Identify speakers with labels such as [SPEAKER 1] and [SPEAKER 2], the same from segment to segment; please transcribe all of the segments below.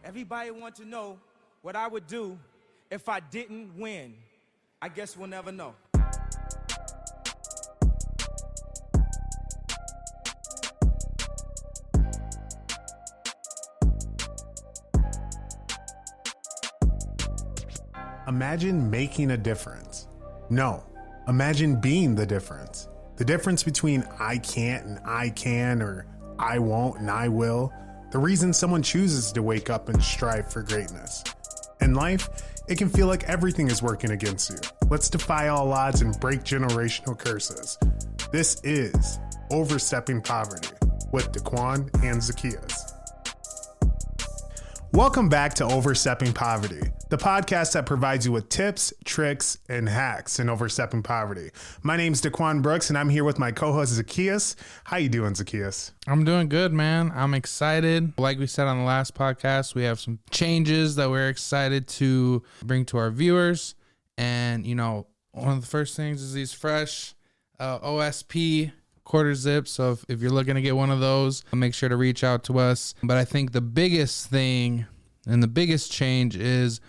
[SPEAKER 1] Everybody wants to know what I would do if I didn't win. I guess we'll never know.
[SPEAKER 2] Imagine making a difference. No, imagine being the difference. The difference between I can't and I can, or I won't and I will. The reason someone chooses to wake up and strive for greatness. In life, it can feel like everything is working against you. Let's defy all odds and break generational curses. This is Overstepping Poverty with Daquan and Zacchaeus. Welcome back to Overstepping Poverty, the podcast that provides you with tips, tricks, and hacks in overstepping poverty. My name's Daquan Brooks, and I'm here with my co-host Zacchaeus. How you doing, Zacchaeus?
[SPEAKER 3] I'm doing good, man. I'm excited. Like we said on the last podcast, we have some changes that we're excited to bring to our viewers. And, you know, one of the first things is these fresh OSP quarter zips. So if you're looking to get one of those, make sure to reach out to us. But I think the biggest thing and the biggest change is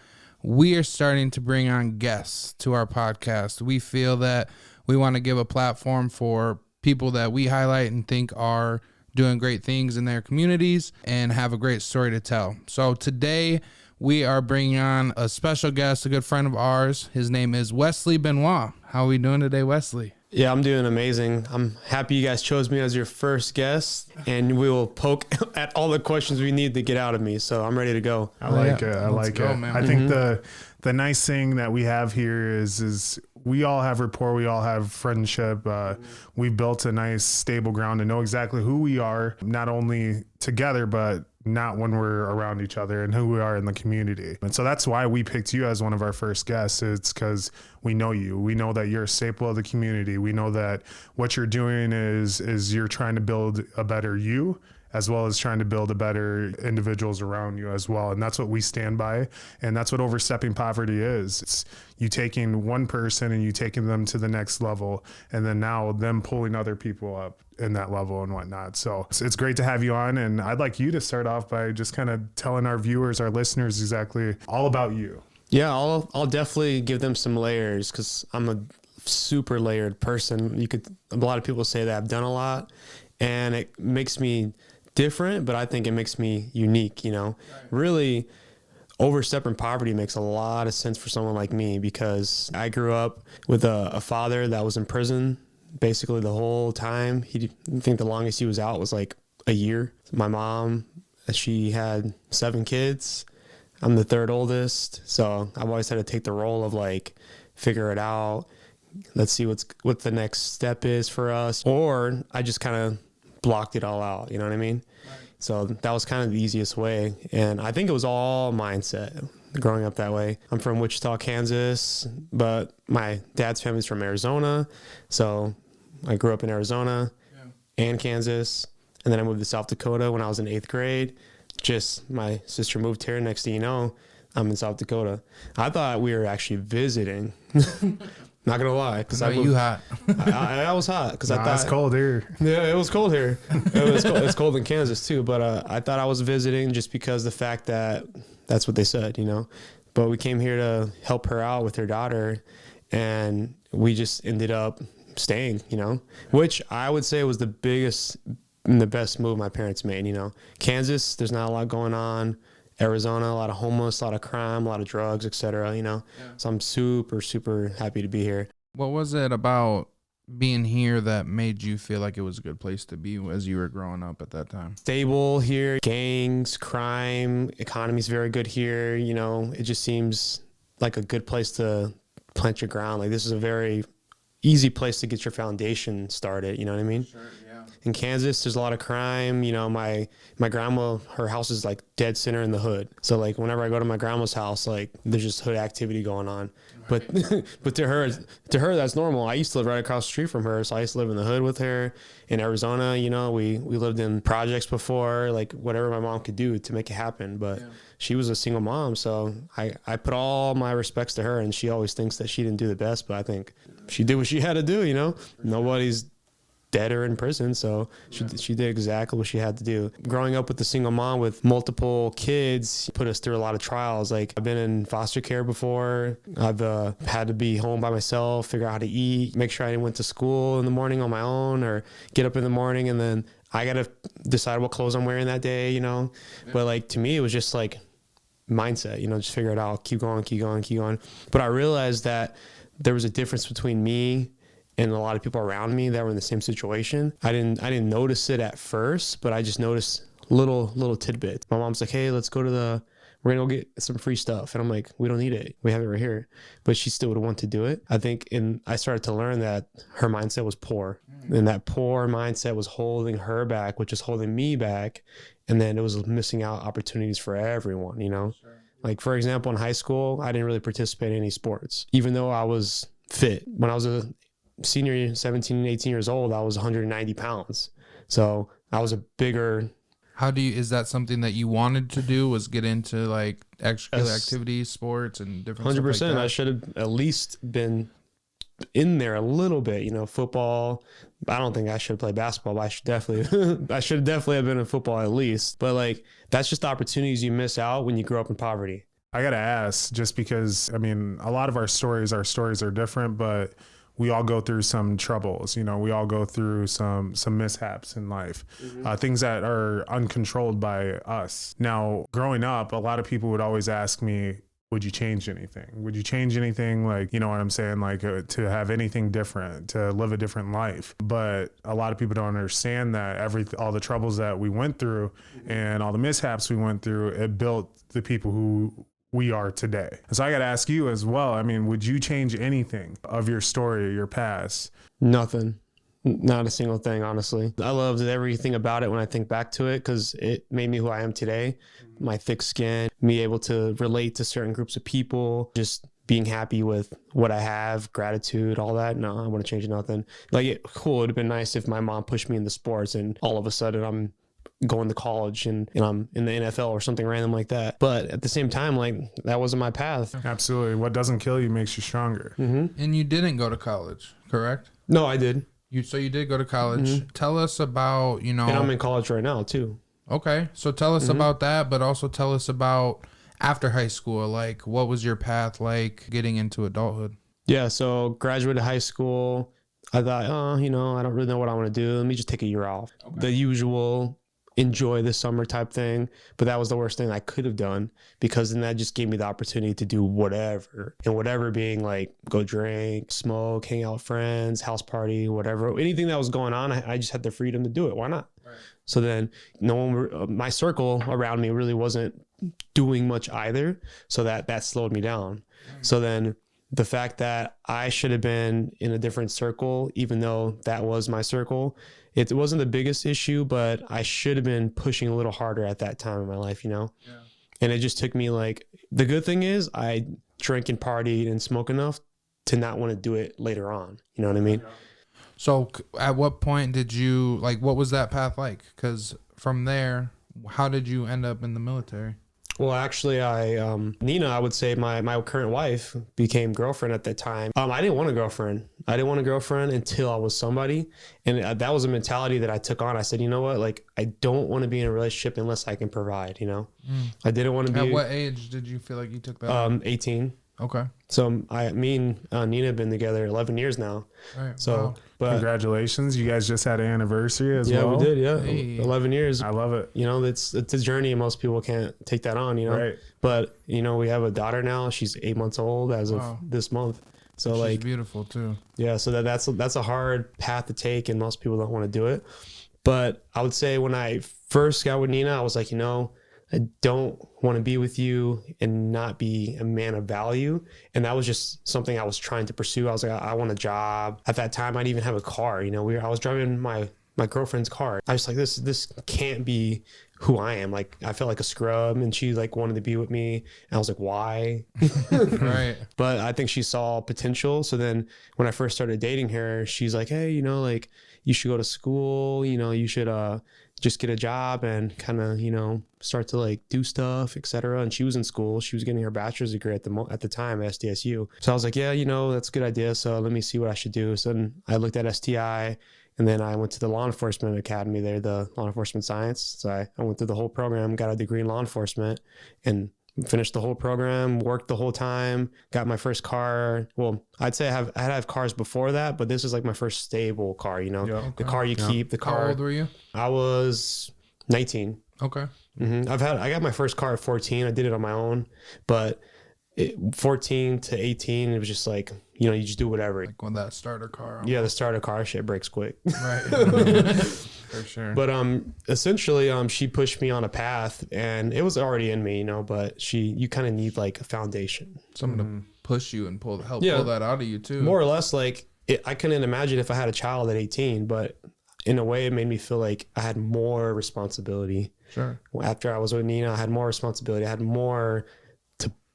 [SPEAKER 3] we are starting to bring on guests to our podcast. We feel that we want to give a platform for people that we highlight and think are doing great things in their communities and have a great story to tell. So today we are bringing on a special guest, a good friend of ours. His name is Wesley Benoit. How are we doing today, Wesley?
[SPEAKER 4] Yeah, I'm doing amazing. I'm happy you guys chose me as your first guest, and we will poke at all the questions we need to get out of me. So I'm ready to go.
[SPEAKER 2] I like it.
[SPEAKER 3] Man.
[SPEAKER 2] I think the nice thing that we have here is we all have rapport. We all have friendship. We've built a nice stable ground to know exactly who we are, not only together, but not when we're around each other, and who we are in the community. And so that's why we picked you as one of our first guests. It's because we know you. We know that you're a staple of the community. We know that what you're doing is you're trying to build a better you, as well as trying to build a better individuals around you as well. And that's what we stand by. And that's what overstepping poverty is. It's you taking one person and you taking them to the next level, and then now them pulling other people up in that level and whatnot. So it's great to have you on. And I'd like you to start off by just kind of telling our viewers, our listeners, exactly all about you.
[SPEAKER 4] Yeah, I'll definitely give them some layers, because I'm a super layered person. A lot of people say that I've done a lot, and it makes me different, but I think it makes me unique, you know. Right. Really, overstepping poverty makes a lot of sense for someone like me, because I grew up with a father that was in prison basically the whole time. I think the longest he was out was like a year. My mom, she had 7 kids. I'm the third oldest, so I've always had to take the role of like, figure it out. Let's see what the next step is for us. Or I just kind of blocked it all out, you know what I mean? Right. So that was kind of the easiest way. And I think it was all mindset growing up that way. I'm from Wichita, Kansas, but my dad's family's from Arizona. So I grew up in Arizona and Kansas. And then I moved to South Dakota when I was in 8th grade. Just my sister moved here. Next thing you know, I'm in South Dakota. I thought we were actually visiting. Not gonna lie, because
[SPEAKER 3] you hot.
[SPEAKER 4] I was hot because I thought
[SPEAKER 2] it's cold here.
[SPEAKER 4] Yeah, it was cold here. It's cold in Kansas too. But I thought I was visiting just because the fact that that's what they said, you know. But we came here to help her out with her daughter, and we just ended up staying, you know, which I would say was the biggest and the best move my parents made. You know, Kansas, there's not a lot going on. Arizona, a lot of homeless, a lot of crime, a lot of drugs, etc. You know, so I'm super, super happy to be here.
[SPEAKER 3] What was it about being here that made you feel like it was a good place to be as you were growing up at that time?
[SPEAKER 4] Stable here, gangs, crime, economy's very good here. You know, it just seems like a good place to plant your ground. Like, this is a very easy place to get your foundation started. You know what I mean? Sure, yeah. In Kansas, there's a lot of crime. You know, my grandma, her house is like dead center in the hood. So like, whenever I go to my grandma's house, like, there's just hood activity going on. Right. But to her, that's normal. I used to live right across the street from her, so I used to live in the hood with her. In Arizona, you know, we lived in projects before, like whatever my mom could do to make it happen. But she was a single mom, so I put all my respects to her, and she always thinks that she didn't do the best, but I think she did what she had to do, you know. Nobody's dead or in prison. So she did exactly what she had to do. Growing up with a single mom with multiple kids put us through a lot of trials. Like I've been in foster care before. I've had to be home by myself, figure out how to eat, make sure I went to school in the morning on my own, or get up in the morning and then I got to decide what clothes I'm wearing that day, you know? Yeah. But like, to me, it was just like mindset, you know, just figure it out, keep going. But I realized that there was a difference between me and a lot of people around me that were in the same situation. I didn't notice it at first, but I just noticed little tidbits. My mom's like, hey, let's go to we're gonna go get some free stuff. And I'm like, we don't need it. We have it right here. But she still would want to do it. I think, and I started to learn that her mindset was poor. And that poor mindset was holding her back, which is holding me back. And then it was missing out opportunities for everyone, you know? Sure. Like, for example, in high school, I didn't really participate in any sports, even though I was fit. When I was a senior, 17, 18 years old, I was 190 pounds. So I was a bigger...
[SPEAKER 3] Is that something that you wanted to do, was get into like extracurricular activities, sports and different 100%. Stuff like that?
[SPEAKER 4] I should have at least been in there a little bit, you know, football. I don't think I should have played basketball, but I should definitely have been in football at least. But like, that's just the opportunities you miss out when you grow up in poverty.
[SPEAKER 2] I got to ask, just because, I mean, a lot of our stories are different, but we all go through some troubles, you know, we all go through some mishaps in life, things that are uncontrolled by us. Now, growing up, a lot of people would always ask me, would you change anything? Would you change anything? Like, you know what I'm saying? Like to have anything different, to live a different life. But a lot of people don't understand that all the troubles that we went through and all the mishaps we went through, it built the people who we are today. So I got to ask you as well. I mean, would you change anything of your story, your past?
[SPEAKER 4] Nothing. Not a single thing, honestly. I loved everything about it when I think back to it, because it made me who I am today. My thick skin, me able to relate to certain groups of people, just being happy with what I have, gratitude, all that. No, I want to change nothing. Like, cool, it would have been nice if my mom pushed me into sports and all of a sudden I'm going to college and I'm in the NFL or something random like that. But at the same time, like, that wasn't my path.
[SPEAKER 2] Absolutely. What doesn't kill you makes you stronger.
[SPEAKER 4] Mm-hmm.
[SPEAKER 3] And you didn't go to college, correct?
[SPEAKER 4] No, I did.
[SPEAKER 3] So you did go to college. Mm-hmm. Tell us about, you know...
[SPEAKER 4] And I'm in college right now, too.
[SPEAKER 3] Okay. So tell us about that, but also tell us about after high school. Like, what was your path like getting into adulthood? Yeah,
[SPEAKER 4] so graduated high school. I thought, you know, I don't really know what I want to do. Let me just take a year off. Okay. The usual... enjoy the summer type thing, but that was the worst thing I could have done, because then that just gave me the opportunity to do whatever, and whatever being like go drink, smoke, hang out with friends, house party, whatever, anything that was going on, I just had the freedom to do it. Why not? Right. So then my circle around me really wasn't doing much either, so that slowed me down. So then the fact that I should have been in a different circle, even though that was my circle, it wasn't the biggest issue, but I should have been pushing a little harder at that time in my life, you know? Yeah. And it just took me, like, the good thing is I drank and partied and smoked enough to not want to do it later on. You know what I mean? Yeah. So at what point did you, like, what was that path like? Because from there, how did you end up in the military? Well, actually, Nina, I would say my current wife, became girlfriend at that time. I didn't want a girlfriend. I didn't want a girlfriend until I was somebody. And that was a mentality that I took on. I said, you know what? Like, I don't want to be in a relationship unless I can provide, you know? I didn't want to be. At what age did you feel like you took that? 18. Okay. So me and Nina have been together 11 years now. Right. So, wow. But congratulations. You guys just had an anniversary as well. Yeah, we did. Yeah. Hey. 11 years. I love it. You know, it's a journey and most people can't take that on, you know? Right. But, you know, we have a daughter now. She's 8 months old as of this month. So she's like beautiful too. Yeah. So that's a hard path to take and most people don't want to do it. But I would say when I first got with Nina, I was like, you know, I don't want to be with you and not be a man of value. And that was just something I was trying to pursue. I was like, I want a job. At that time, I didn't even have a car. You know, I was driving my girlfriend's car. I was like, this can't be who I am. Like, I felt like a scrub, and she like wanted to be with me. And I was like, why? Right. But I think she saw potential. So then when I first started dating her, she's like, hey, you know, like, you should go to school. You know, you should, just get a job and kind of, you know, start to like do stuff, etc. And she was in school. She was getting her bachelor's degree at the time at SDSU. So I was like, yeah, you know, that's a good idea. So let me see what I should do. So then I looked at STI, And then I went to the law enforcement academy there, the law enforcement science. So I went through the whole program, got a degree in law enforcement, and finished the whole program, worked the whole time, got my first car. Well, I'd say I had cars before that, but this is like my first stable car, you know, the car you keep, the car.
[SPEAKER 3] How old were you?
[SPEAKER 4] I was 19.
[SPEAKER 3] Okay.
[SPEAKER 4] I got my first car at 14. I did it on my own, but 14 to 18, it was just like, you know, you just do whatever.
[SPEAKER 3] Like when that starter car.
[SPEAKER 4] Yeah, the starter car shit breaks quick.
[SPEAKER 3] Right. For sure.
[SPEAKER 4] But essentially, she pushed me on a path, and it was already in me, you know. But you kind of need like a foundation,
[SPEAKER 3] Someone to push you and pull that out of you too.
[SPEAKER 4] more or less. Like I couldn't imagine if I had a child at 18, but in a way, it made me feel like I had more responsibility.
[SPEAKER 3] Sure.
[SPEAKER 4] After I was with Nina, I had more responsibility. I had more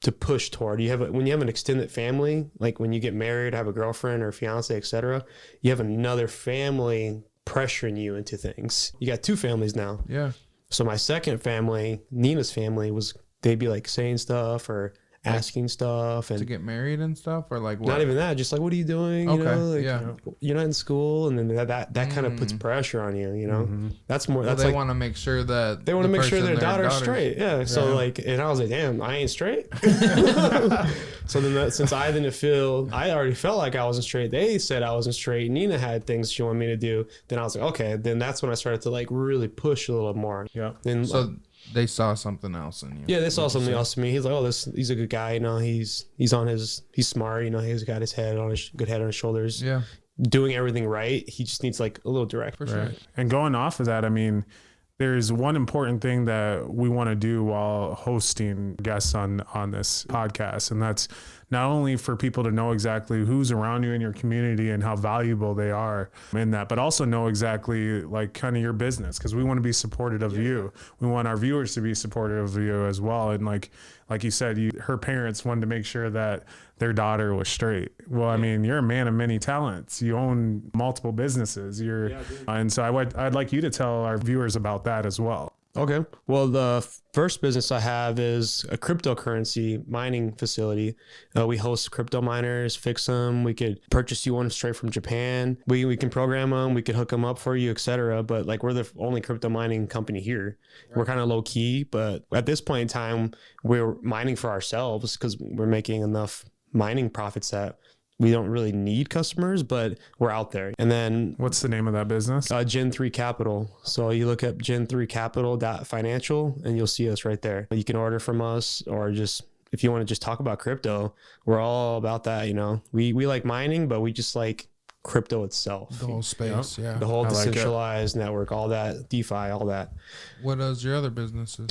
[SPEAKER 4] to push toward. When you have an extended family, like when you get married, have a girlfriend or fiance, etc., you have another family pressuring you into things. You got two families now.
[SPEAKER 3] Yeah.
[SPEAKER 4] So my second family, Nina's family, they'd be like saying stuff or asking stuff, and
[SPEAKER 3] To get married and stuff, or like what?
[SPEAKER 4] not even that, just like, what are you doing? You
[SPEAKER 3] Okay,
[SPEAKER 4] know, like,
[SPEAKER 3] yeah.
[SPEAKER 4] you're not in school, and then that kind of puts pressure on you. You know, that's more.
[SPEAKER 3] Well,
[SPEAKER 4] That's
[SPEAKER 3] they
[SPEAKER 4] like
[SPEAKER 3] want to make sure that
[SPEAKER 4] they want to make sure their daughter's
[SPEAKER 3] daughter's
[SPEAKER 4] straight. Yeah. So like, and I was like, damn, I ain't straight. So then since I already felt like I wasn't straight. They said I wasn't straight. Nina had things she wanted me to do. Then I was like, okay. Then that's when I started to like really push a little more.
[SPEAKER 2] Yeah.
[SPEAKER 4] Then
[SPEAKER 3] So they saw something else in you.
[SPEAKER 4] yeah, they saw something else in me. He's like, oh, he's a good guy. You know, he's smart. You know, he's got his good head on his shoulders.
[SPEAKER 3] Yeah.
[SPEAKER 4] Doing everything right. He just needs like a little direct.
[SPEAKER 3] For sure.
[SPEAKER 2] Right. And going off of that, I mean, there's one important thing that we want to do while hosting guests on this podcast, and that's not only for people to know exactly who's around you in your community and how valuable they are in that, but also know exactly like kind of your business, because we want to be supportive of you. We want our viewers to be supportive of you as well. And like you said, her parents wanted to make sure that their daughter was straight. Well, I mean, you're a man of many talents. You own multiple businesses. And so I'd like you to tell our viewers about that as well.
[SPEAKER 4] Okay. Well, the first business I have is a cryptocurrency mining facility. We host crypto miners, fix them. We could purchase you one straight from Japan. We can program them. We could hook them up for you, etc. But like, we're the only crypto mining company here. Right. We're kind of low key, but at this point in time, we're mining for ourselves because we're making enough mining profits that we don't really need customers, but we're out there. And then
[SPEAKER 2] what's the name of that business?
[SPEAKER 4] Gen III Capital. So you look up Gen III Capital .financial and you'll see us right there. You can order from us, or just if you want to just talk about crypto, we're all about that. You know, we like mining, but we just like crypto itself,
[SPEAKER 3] The whole space. Yeah.
[SPEAKER 4] the whole decentralized network, all that, DeFi, all that.
[SPEAKER 3] What is your other businesses?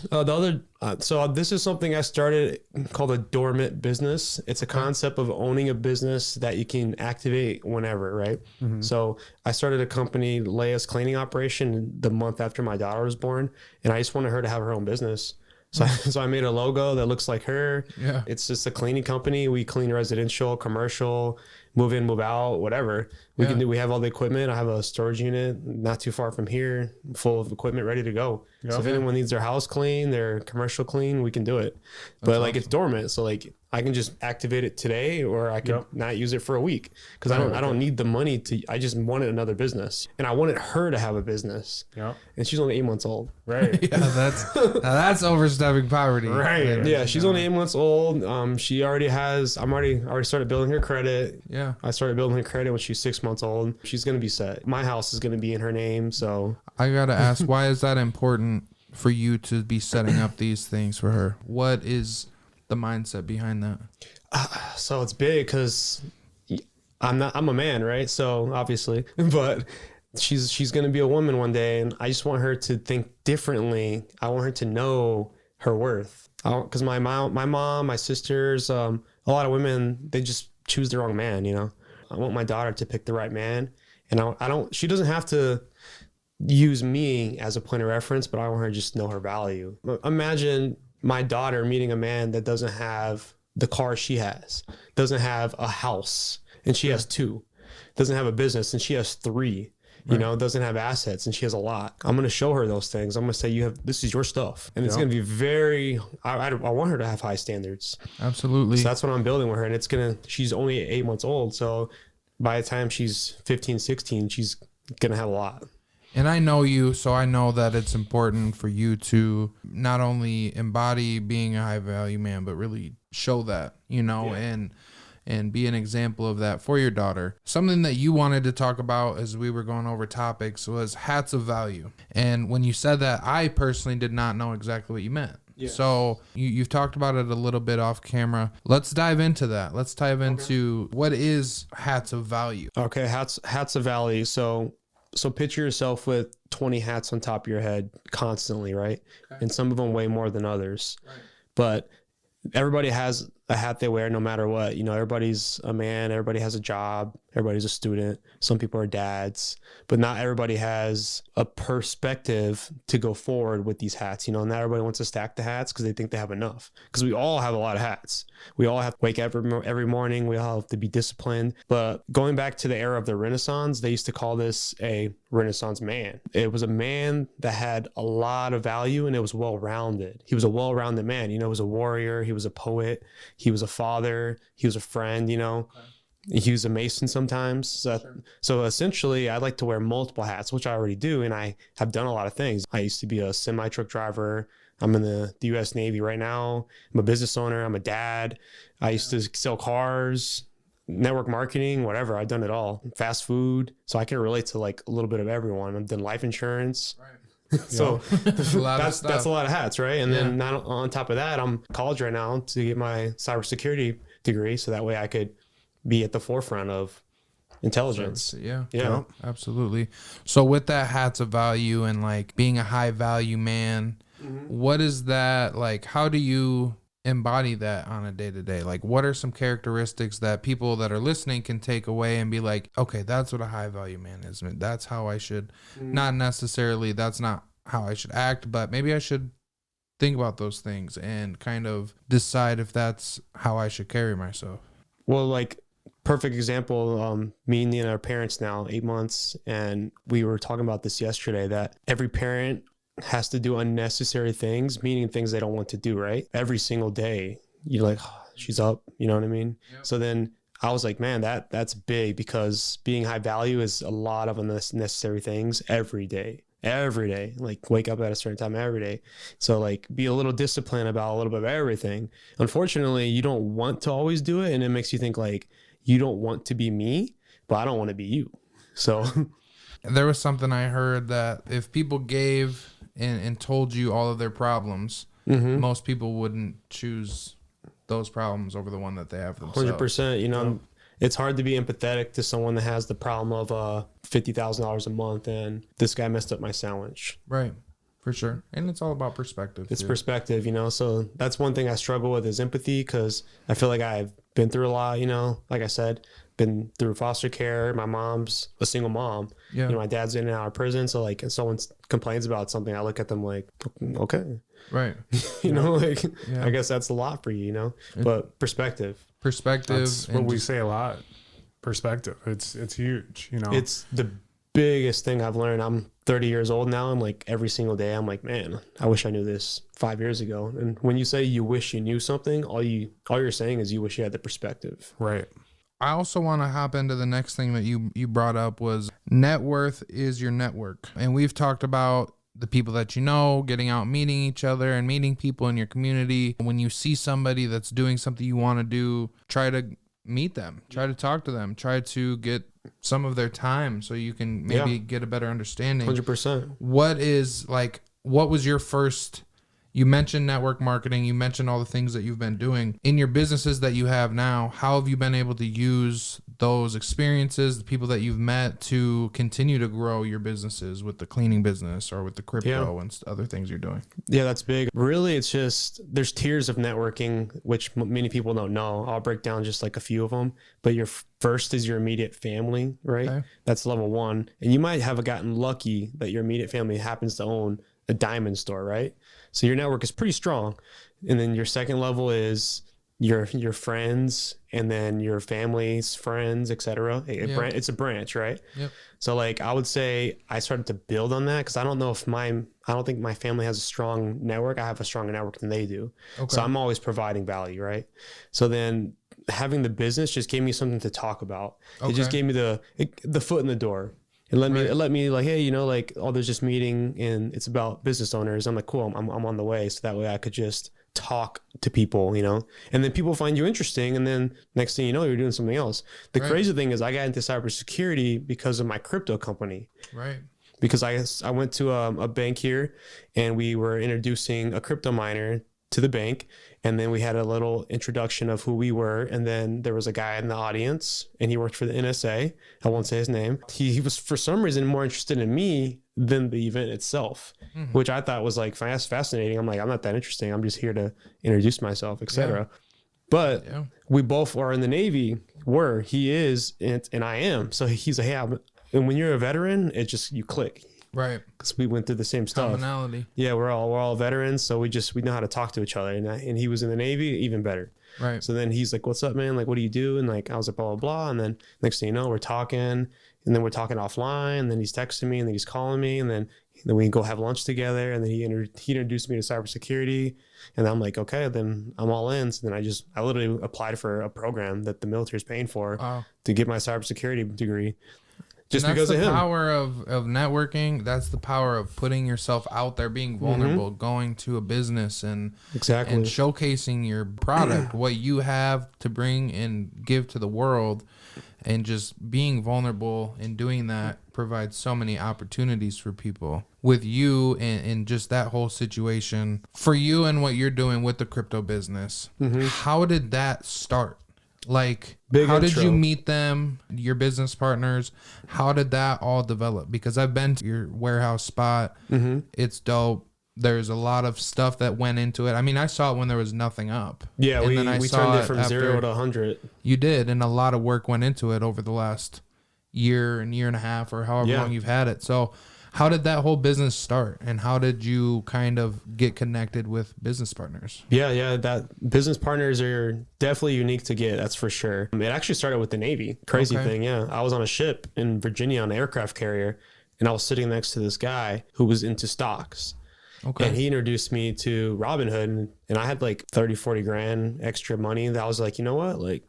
[SPEAKER 4] So this is something I started called a dormant business. It's a concept of owning a business that you can activate whenever, right? So I started a company, LEIA's cleaning operation, the month after my daughter was born, and I just wanted her to have her own business. So I made a logo that looks like her.
[SPEAKER 3] Yeah.
[SPEAKER 4] It's just a cleaning company. We clean residential, commercial, move in, move out, whatever. We have all the equipment. I have a storage unit not too far from here, full of equipment ready to go. So if anyone needs their house clean, their commercial clean, we can do it. But like, it's dormant. So like, I can just activate it today, or I can not use it for a week, because I don't need the money I just wanted another business, and I wanted her to have a business. Yeah. And she's only 8 months old.
[SPEAKER 2] Right.
[SPEAKER 3] Yeah, that's overstepping poverty.
[SPEAKER 2] Right.
[SPEAKER 4] Yeah, she's only 8 months old. She already has. I already started building her credit.
[SPEAKER 3] Yeah.
[SPEAKER 4] I started building her credit when she's 6 months old. She's gonna be set. My house is gonna be in her name. So
[SPEAKER 3] I gotta ask, why is that important for you to be setting up these things for her? What is the mindset behind that?
[SPEAKER 4] So it's big because I'm a man, right? So obviously, but she's going to be a woman one day, and I just want her to think differently. I want her to know her worth. Because my mom, my sisters, a lot of women, they just choose the wrong man, you know? I want my daughter to pick the right man, and she doesn't have to use me as a point of reference, but I want her to just know her value. Imagine my daughter meeting a man that doesn't have the car she has, doesn't have a house, and she has 2, doesn't have a business, and she has 3, you know, doesn't have assets, and she has a lot. I'm going to show her those things. I'm going to say, this is your stuff. And it's going to be I want her to have high standards.
[SPEAKER 3] Absolutely.
[SPEAKER 4] So that's what I'm building with her. And she's only 8 months old. So by the time she's 15, 16, she's gonna have a lot.
[SPEAKER 3] And I know you, so I know that it's important for you to not only embody being a high value man, but really show that, and be an example of that for your daughter. Something that you wanted to talk about as we were going over topics was hats of value. And when you said that, I personally did not know exactly what you meant. Yeah. So you've talked about it a little bit off camera. Let's dive into that. Let's dive into what is hats of value.
[SPEAKER 4] Okay, hats of value. So picture yourself with 20 hats on top of your head constantly, right? Okay. And some of them way more than others. Right. But everybody has a hat they wear no matter what. Everybody's a man, everybody has a job, everybody's a student. Some people are dads, but not everybody has a perspective to go forward with these hats. Not everybody wants to stack the hats because they think they have enough. Because we all have a lot of hats. We all have to wake up every morning. We all have to be disciplined. But going back to the era of the Renaissance, they used to call this a Renaissance man. It was a man that had a lot of value and it was well-rounded. He was a well-rounded man. He was a warrior. He was a poet. He was a father. He was a friend, Okay. He was a Mason sometimes. So essentially, I like to wear multiple hats, which I already do. And I have done a lot of things. I used to be a semi-truck driver. I'm in the U.S. Navy right now. I'm a business owner. I'm a dad. I used to sell cars, network marketing, whatever. I've done it all. Fast food. So I can relate to like a little bit of everyone. I've done life insurance. Right. So that's a lot of hats, right? And then on top of that, I'm in college right now to get my cybersecurity degree. So that way I could be at the forefront of intelligence. Yeah,
[SPEAKER 3] absolutely. So with that hats of value and like being a high value man, what is that like? How do you embody that on a day to day? Like, what are some characteristics that people that are listening can take away and be like, okay, that's what a high value man is. That's how I should, not necessarily, that's not how I should act, but maybe I should think about those things and kind of decide if that's how I should carry myself.
[SPEAKER 4] Well, like, perfect example, me and our parents now, 8 months, and we were talking about this yesterday, that every parent has to do unnecessary things, meaning things they don't want to do, right? Every single day, you're like, oh, she's up, you know what I mean? Yep. So then I was like, man, that's big, because being high value is a lot of unnecessary things every day, like wake up at a certain time every day. So like be a little disciplined about a little bit of everything. Unfortunately, you don't want to always do it. And it makes you think like, you don't want to be me, but I don't want to be you. So
[SPEAKER 3] there was something I heard that if people gave and told you all of their problems, most people wouldn't choose those problems over the one that they have themselves.
[SPEAKER 4] 100%. It's hard to be empathetic to someone that has the problem of $50,000 a month and this guy messed up my sandwich.
[SPEAKER 3] Right. For sure. And it's all about perspective.
[SPEAKER 4] It's perspective, so that's one thing I struggle with is empathy, because I feel like I've been through a lot, like I said, been through foster care. My mom's a single mom. Yeah. My dad's in and out of prison. So like if someone complains about something, I look at them like, okay.
[SPEAKER 3] Right.
[SPEAKER 4] I guess that's a lot for you, but perspective.
[SPEAKER 2] That's what we say a lot. Perspective. It's huge,
[SPEAKER 4] It's the biggest thing I've learned. I'm 30 years old now. I'm like every single day, I'm like, man, I wish I knew this 5 years ago. And when you say you wish you knew something, all you're saying is you wish you had the perspective.
[SPEAKER 2] Right.
[SPEAKER 3] I also want to hop into the next thing that you brought up was net worth is your network. And we've talked about the people that getting out, meeting each other and meeting people in your community. When you see somebody that's doing something you want to do, try to meet them, try to talk to them, try to get some of their time so you can maybe get a better understanding.
[SPEAKER 4] 100%.
[SPEAKER 3] What was your first, you mentioned network marketing, you mentioned all the things that you've been doing in your businesses that you have now. How have you been able to use those experiences, the people that you've met, to continue to grow your businesses with the cleaning business or with the crypto and other things you're doing? Yeah,
[SPEAKER 4] that's big. Really, it's just, there's tiers of networking, which many people don't know. I'll break down just like a few of them, but your first is your immediate family, right? Okay. That's level one. And you might have gotten lucky that your immediate family happens to own a diamond store, right? So your network is pretty strong. And then your second level is your friends, and then your family's friends, etc. It's a branch, right? Yep. So like I would say I started to build on that, because I don't think my family has a strong network. I have a stronger network than they do. Okay. So I'm always providing value, right? So then having the business just gave me something to talk about. Okay. It just gave me the foot in the door. and let me like, hey, like, oh, there's this meeting and it's about business owners. I'm like, cool, I'm on the way. So that way I could just talk to people, and then people find you interesting. And then next thing you know, you're doing something else. The crazy thing is I got into cybersecurity because of my crypto company.
[SPEAKER 3] Right.
[SPEAKER 4] Because I went to a bank here and we were introducing a crypto miner to the bank. And then we had a little introduction of who we were. And then there was a guy in the audience and he worked for the NSA. I won't say his name. He was for some reason more interested in me than the event itself, which I thought was like fascinating. I'm like, I'm not that interesting. I'm just here to introduce myself, etc. Yeah. But we both are in the Navy, he is, and I am. So he's like, hey, and when you're a veteran, it just, you click.
[SPEAKER 3] Right.
[SPEAKER 4] Because we went through the same stuff.
[SPEAKER 3] Commonality.
[SPEAKER 4] Yeah, we're all veterans. So we know how to talk to each other. And he was in the Navy, even better.
[SPEAKER 3] Right.
[SPEAKER 4] So then he's like, what's up, man? Like, what do you do? And like, I was like, blah, blah, blah. And then next thing you know, we're talking. And then we're talking offline. And then he's texting me. And then he's calling me. And then we can go have lunch together. And then he introduced me to cybersecurity. And I'm like, okay, then I'm all in. So then I literally applied for a program that the military is paying for to get my cybersecurity degree. Just because of him. That's the
[SPEAKER 3] power of networking. That's the power of putting yourself out there, being vulnerable, going to a business and showcasing your product, what you have to bring and give to the world, and just being vulnerable and doing that provides so many opportunities for people. With you and just that whole situation, for you and what you're doing with the crypto business, how did that start? Like, how did you meet them, your business partners? How did that all develop? Because I've been to your warehouse spot. It's dope. There's a lot of stuff that went into it. I mean, I saw it when there was nothing up.
[SPEAKER 4] Yeah, we turned it from 0 to 100.
[SPEAKER 3] You did, and a lot of work went into it over the last year and a half or however long you've had it. So how did that whole business start, and how did you kind of get connected with business partners?
[SPEAKER 4] Yeah, that business partners are definitely unique to get, that's for sure. It actually started with the Navy. Crazy thing, yeah. I was on a ship in Virginia on an aircraft carrier, and I was sitting next to this guy who was into stocks. Okay. And he introduced me to Robinhood, and I had like 30, 40 grand extra money that I was like, you know what? Like,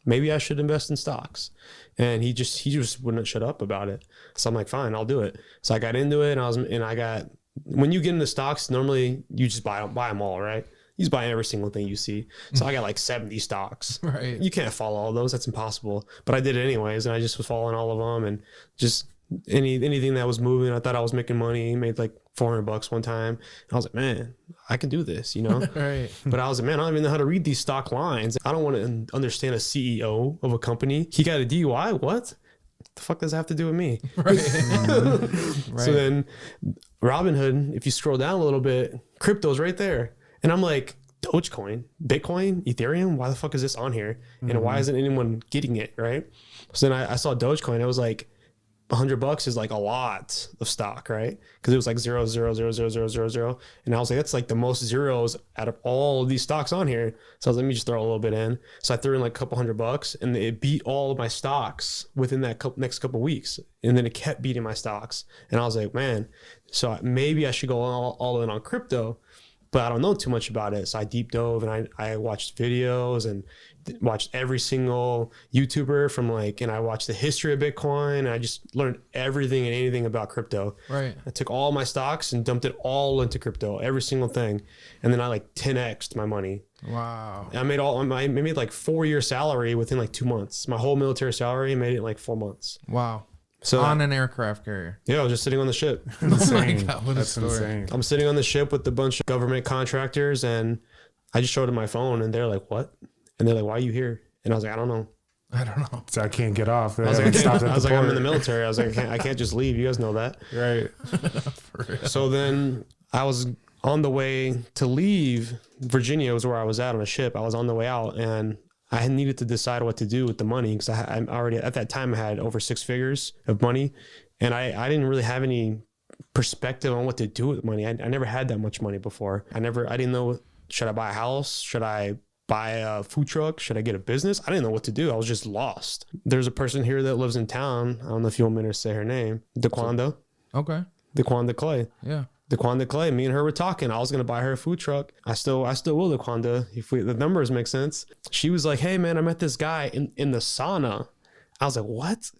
[SPEAKER 4] maybe I should invest in stocks. And he just wouldn't shut up about it. So I'm like, fine, I'll do it. So I got into it, and when you get into stocks, normally you just buy them all, right? You just buy every single thing you see. So I got like 70 stocks.
[SPEAKER 3] Right.
[SPEAKER 4] You can't follow all those. That's impossible. But I did it anyways. And I just was following all of them, and just anything that was moving. I thought I was making money, made like $400 one time. And I was like, man, I can do this,
[SPEAKER 3] Right.
[SPEAKER 4] But I was like, man, I don't even know how to read these stock lines. I don't want to understand a CEO of a company. He got a DUI. What the fuck does that have to do with me?
[SPEAKER 3] Right.
[SPEAKER 4] Right. So then Robinhood, if you scroll down a little bit, crypto's right there. And I'm like, Dogecoin, Bitcoin, Ethereum, why the fuck is this on here? And why isn't anyone getting it? Right. So then I saw Dogecoin. It was like, $100 is like a lot of stock, right? Because it was like 0.0000000, and I was like, that's like the most zeros out of all of these stocks on here. So I was like, let me just throw a little bit in. So I threw in like a couple $100, and it beat all of my stocks within that next couple weeks, and then it kept beating my stocks. And I was like, man, so maybe I should go all in on crypto, but I don't know too much about it. So I deep dove, and I watched videos and watched every single YouTuber and I watched the history of Bitcoin, and I just learned everything and anything about crypto.
[SPEAKER 3] Right.
[SPEAKER 4] I took all my stocks and dumped it all into crypto, every single thing. And then I like 10x'd my money.
[SPEAKER 3] Wow.
[SPEAKER 4] I made like 4-year salary within like 2 months. My whole military salary, I made it in like 4 months.
[SPEAKER 3] Wow.
[SPEAKER 4] So
[SPEAKER 3] on an aircraft carrier.
[SPEAKER 4] Yeah, I was just sitting on the ship.
[SPEAKER 3] Oh my God, what a story.
[SPEAKER 2] Insane.
[SPEAKER 4] I'm sitting on the ship with a bunch of government contractors, and I just showed them my phone, and they're like, what? And they're like, why are you here? And I was like, I don't know.
[SPEAKER 2] So I can't get off.
[SPEAKER 4] I was like, I'm in the military. I was like, I can't just leave. You guys know that.
[SPEAKER 2] Right.
[SPEAKER 4] So then I was on the way to leave. Virginia was where I was at on a ship. I was on the way out, and I needed to decide what to do with the money, because I already, at that time, I had over 6 figures of money, and I didn't really have any perspective on what to do with money. I never had that much money before. I didn't know, should I buy a house? Should I buy a food truck? Should I get a business? I didn't know what to do. I was just lost. There's a person here that lives in town. I don't know if you want me to say her name. DeQuanda.
[SPEAKER 3] Okay.
[SPEAKER 4] DeQuanda Clay.
[SPEAKER 3] Yeah.
[SPEAKER 4] DeQuanda Clay. Me and her were talking. I was gonna buy her a food truck. I still will, DeQuanda, if the numbers make sense. She was like, hey man, I met this guy in the sauna. I was like, what?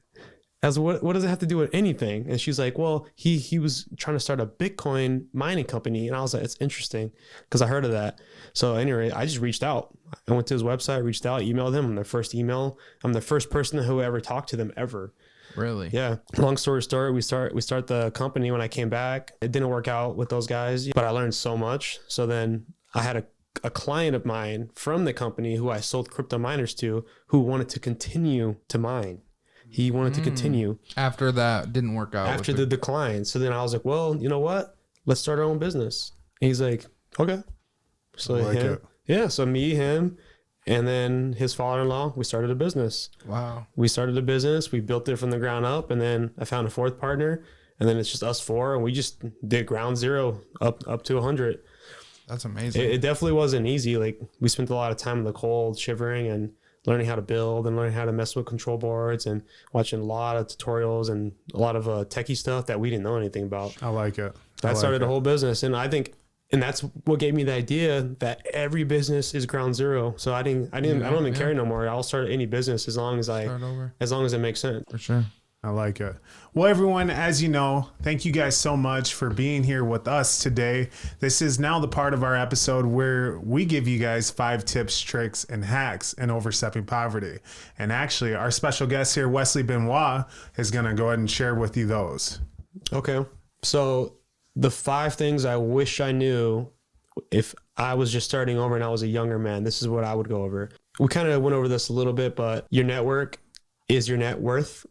[SPEAKER 4] As what does it have to do with anything? And she's like, well, he was trying to start a Bitcoin mining company. And I was like, it's interesting because I heard of that. So anyway, I just reached out. I went to his website, reached out, emailed him. I'm their first email. I'm the first person who ever talked to them ever.
[SPEAKER 3] Really?
[SPEAKER 4] Yeah. Long story short, we start the company. When I came back, it didn't work out with those guys, but I learned so much. So then I had a client of mine from the company who I sold crypto miners to, who wanted to continue to mine. He wanted to continue.
[SPEAKER 3] After that didn't work out.
[SPEAKER 4] After the decline. So then I was like, well, you know what? Let's start our own business. And he's like, okay. So so me, him, and then his father-in-law, we started a business.
[SPEAKER 3] Wow.
[SPEAKER 4] We started a business. We built it from the ground up. And then I found a fourth partner. And then it's just us four. And we just did ground zero up to 100.
[SPEAKER 3] That's amazing.
[SPEAKER 4] It definitely wasn't easy. Like, we spent a lot of time in the cold, shivering and learning how to build and learning how to mess with control boards and watching a lot of tutorials and a lot of techie stuff that we didn't know anything about.
[SPEAKER 2] I like it.
[SPEAKER 4] That started a whole business. And I think, and that's what gave me the idea that every business is ground zero. So I don't even care no more. I'll start any business as long as it makes sense.
[SPEAKER 3] For sure.
[SPEAKER 2] I like it. Well, everyone, as you know, thank you guys so much for being here with us today. This is now the part of our episode where we give you guys 5 tips, tricks, and hacks in overstepping poverty. And actually, our special guest here, Wesley Benoit, is going to go ahead and share with you those.
[SPEAKER 4] Okay. So the 5 things I wish I knew if I was just starting over and I was a younger man, this is what I would go over. We kind of went over this a little bit, but your network is your net worth.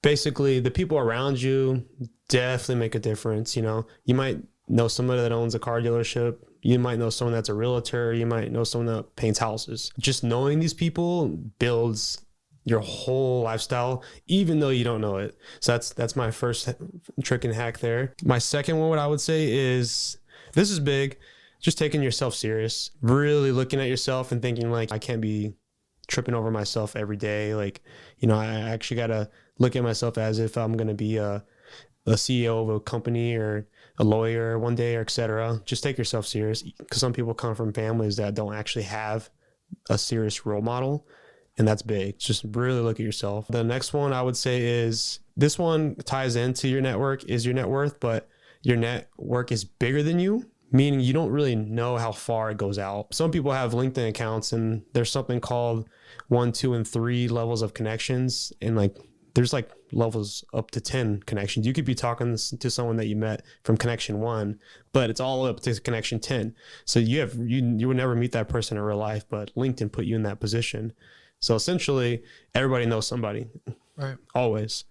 [SPEAKER 4] Basically, the people around you definitely make a difference. You know, you might know somebody that owns a car dealership. You might know someone that's a realtor. You might know someone that paints houses. Just knowing these people builds your whole lifestyle, even though you don't know it. So that's my first trick and hack there. My second one, what I would say is, this is big, just taking yourself serious, really looking at yourself and thinking like, I can't be tripping over myself every day. Like, you know, I actually got to look at myself as if I'm going to be a CEO of a company or a lawyer one day, or et cetera. Just take yourself serious, because some people come from families that don't actually have a serious role model. And that's big. Just really look at yourself. The next one I would say is, this one ties into your network, is your net worth, but your network is bigger than you, meaning you don't really know how far it goes out. Some people have LinkedIn accounts and there's something called 1, 2, and 3 levels of connections. And like, there's like levels up to 10 connections. You could be talking to someone that you met from connection 1, but it's all up to connection 10. So you would never meet that person in real life, but LinkedIn put you in that position. So essentially, everybody knows somebody.
[SPEAKER 3] Right.
[SPEAKER 4] Always.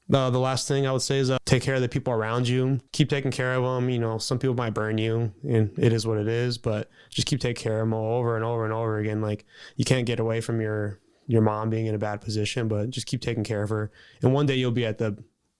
[SPEAKER 4] The last thing I would say is take care of the people around you. Keep taking care of them. You know, some people might burn you, and it is what it is, but just keep taking care of them over and over and over again. Like, you can't get away from your mom being in a bad position, but just keep taking care of her. And one day you'll be at the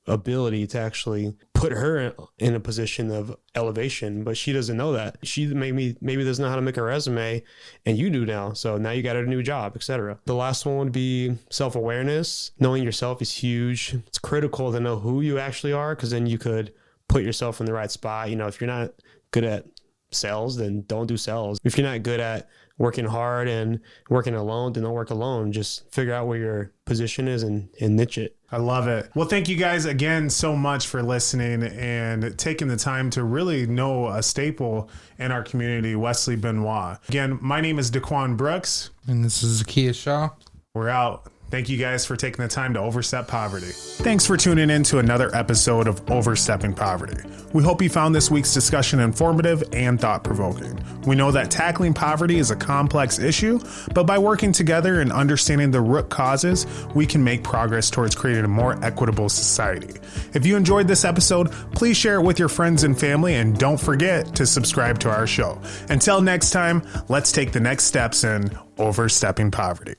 [SPEAKER 4] ability to actually put her in a position of elevation, but she doesn't know that. She maybe doesn't know how to make a resume, and you do now. So now you got a new job, etc. The last one would be self-awareness. Knowing yourself is huge. It's critical to know who you actually are, because then you could put yourself in the right spot. You know, if you're not good at sales, then don't do sales. If you're not good at working hard and working alone, then don't work alone. Just figure out where your position is and niche it.
[SPEAKER 2] I love it. Well, thank you guys again so much for listening and taking the time to really know a staple in our community, Wesley Benoit. Again, my name is Daquan Brooks.
[SPEAKER 3] And this is Zakiya Shaw.
[SPEAKER 2] We're out. Thank you guys for taking the time to overstep poverty. Thanks for tuning in to another episode of Overstepping Poverty. We hope you found this week's discussion informative and thought-provoking. We know that tackling poverty is a complex issue, but by working together and understanding the root causes, we can make progress towards creating a more equitable society. If you enjoyed this episode, please share it with your friends and family, and don't forget to subscribe to our show. Until next time, let's take the next steps in overstepping poverty.